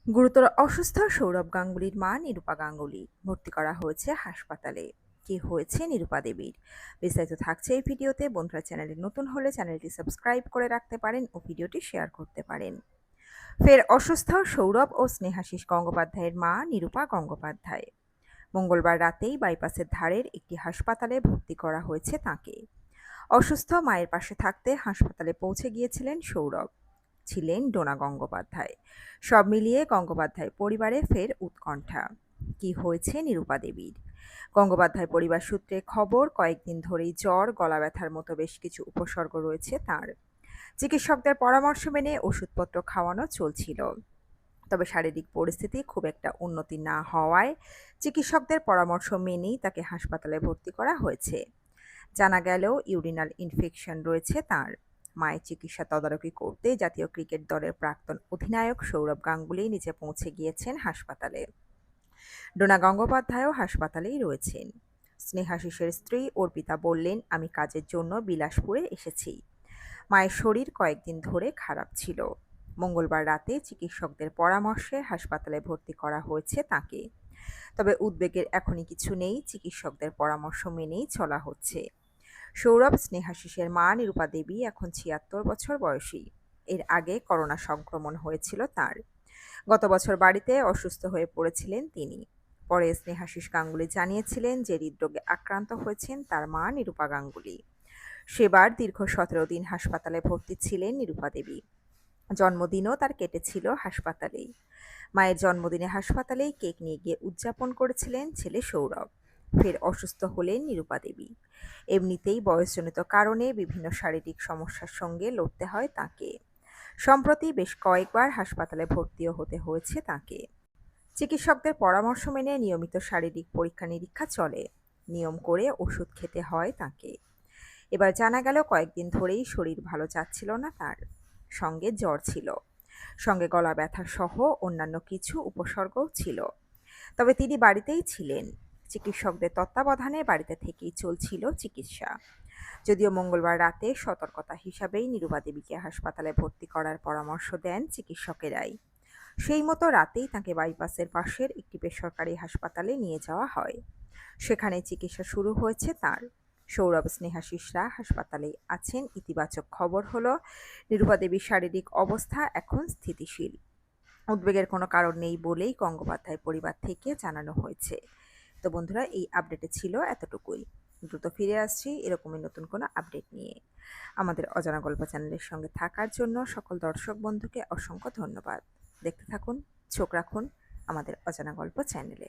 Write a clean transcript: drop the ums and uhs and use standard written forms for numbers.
গুরুতর অসুস্থ সৌরভ গাঙ্গুলির মা নিরূপা গাঙ্গুলি ভর্তি করা হয়েছে হাসপাতালে। কি হয়েছে নিরূপা দেবীর? বিস্তারিত থাকছে এই ভিডিওতে। বন্ধুরা, চ্যানেলে নতুন হলে চ্যানেলটি সাবস্ক্রাইব করে রাখতে পারেন ও ভিডিওটি শেয়ার করতে পারেন। ফের অসুস্থ সৌরভ ও স্নেহাশিস গঙ্গোপাধ্যায়ের মা নিরূপা গঙ্গোপাধ্যায়। মঙ্গলবার রাতেই বাইপাসের ধারের একটি হাসপাতালে ভর্তি করা হয়েছে তাঁকে। অসুস্থ মায়ের পাশে থাকতে হাসপাতালে পৌঁছে গিয়েছিলেন সৌরভ, ছিলেন ডোনা গঙ্গোপাধ্যায়। সব মিলিয়ে গঙ্গোপাধ্যায় পরিবারে ফের উৎকণ্ঠা। কি হয়েছে নিরূপা দেবীর? গঙ্গোপাধ্যায় পরিবার সূত্রে খবর, কয়েকদিন ধরেই জ্বর, গলা ব্যথার মতো বেশ কিছু উপসর্গ রয়েছে তাঁর। চিকিৎসকদের পরামর্শ মেনে ওষুধপত্র খাওয়ানো চলছিল। তবে শারীরিক পরিস্থিতি খুব একটা উন্নতি না হওয়ায় চিকিৎসকদের পরামর্শ মেনেই তাকে হাসপাতালে ভর্তি করা হয়েছে। জানা গেল ইউরিনাল ইনফেকশন রয়েছে তাঁর। মায়ের চিকিৎসা তদারকি করতে জাতীয় ক্রিকেট দলের প্রাক্তন অধিনায়ক সৌরভ গাঙ্গুলি নিজে পৌঁছে গিয়েছেন হাসপাতালে। ডোনা গঙ্গোপাধ্যায়ও হাসপাতালেই রয়েছেন। স্নেহাশিসের স্ত্রী অর্পিতা বললেন, আমি কাজের জন্য বিলাসপুরে এসেছি। মায়ের শরীর কয়েকদিন ধরে খারাপ ছিল। মঙ্গলবার রাতে চিকিৎসকদের পরামর্শে হাসপাতালে ভর্তি করা হয়েছে তাঁকে। তবে উদ্বেগের এখনই কিছু নেই, চিকিৎসকদের পরামর্শ মেনেই চলা হচ্ছে। সৌরভ স্নেহাশিসের মা নিরূপা দেবী এখন ৭৬ বছর বয়সী। এর আগে করোনা সংক্রমণ হয়েছিল তার। গত বছর বাড়িতে অসুস্থ হয়ে পড়েছিলেন তিনি। পরে স্নেহাশিস গাঙ্গুলি জানিয়েছিলেন যে হৃদরোগে আক্রান্ত হয়েছেন তার মা নিরূপা গাঙ্গুলি। সেবার দীর্ঘ ১৭ দিন হাসপাতালে ভর্তি ছিলেন নিরূপা দেবী। জন্মদিনও তার কেটেছিল হাসপাতালেই। মায়ের জন্মদিনে হাসপাতালেই কেক নিয়ে গিয়ে উদযাপন করেছিলেন ছেলে সৌরভ। ফের অসুস্থ হলেন নিরূপা দেবী। এমনিতেই বয়সজনিত কারণে বিভিন্ন শারীরিক সমস্যার সঙ্গে লড়তে হয় তাঁকে। সম্প্রতি বেশ কয়েকবার হাসপাতালে ভর্তিও হতে হয়েছে তাঁকে। চিকিৎসকদের পরামর্শ মেনে নিয়মিত শারীরিক পরীক্ষা নিরীক্ষা চলে। নিয়ম করে ওষুধ খেতে হয় তাঁকে। এবার জানা গেল কয়েকদিন ধরেই শরীর ভালো যাচ্ছিল না তার। সঙ্গে জ্বর ছিল, সঙ্গে গলা ব্যথা সহ অন্যান্য কিছু উপসর্গও ছিল। তবে তিনি বাড়িতেই ছিলেন। চিকিৎসকদের তত্ত্বাবধানে বাড়িতে থেকেই চলছিল চিকিৎসা। যদিও মঙ্গলবার রাতে সতর্কতা হিসাবেই নিরূপা দেবীকে হাসপাতালে ভর্তি করার পরামর্শ দেন চিকিৎসকেরাই। সেই মতো রাতেই তাঁকে বাইপাসের পাশের একটি বেসরকারি হাসপাতালে নিয়ে যাওয়া হয়। সেখানে চিকিৎসা শুরু হয়েছে তাঁর। সৌরভ স্নেহাশিসরা হাসপাতালেই আছেন। ইতিবাচক খবর হলো, নিরূপা দেবীর শারীরিক অবস্থা এখন স্থিতিশীল। উদ্বেগের কোনো কারণ নেই বলেই গঙ্গোপাধ্যায় পরিবার থেকে জানানো হয়েছে। তো বন্ধুরা, এই আপডেটে ছিল এতটুকুই। দ্রুত ফিরে আসছি এরকমই নতুন কোনো আপডেট নিয়ে। আমাদের অজানা গল্প চ্যানেলের সঙ্গে থাকার জন্য সকল দর্শক বন্ধুকে অসংখ্য ধন্যবাদ। দেখতে থাকুন, চোখ রাখুন আমাদের অজানা গল্প চ্যানেলে।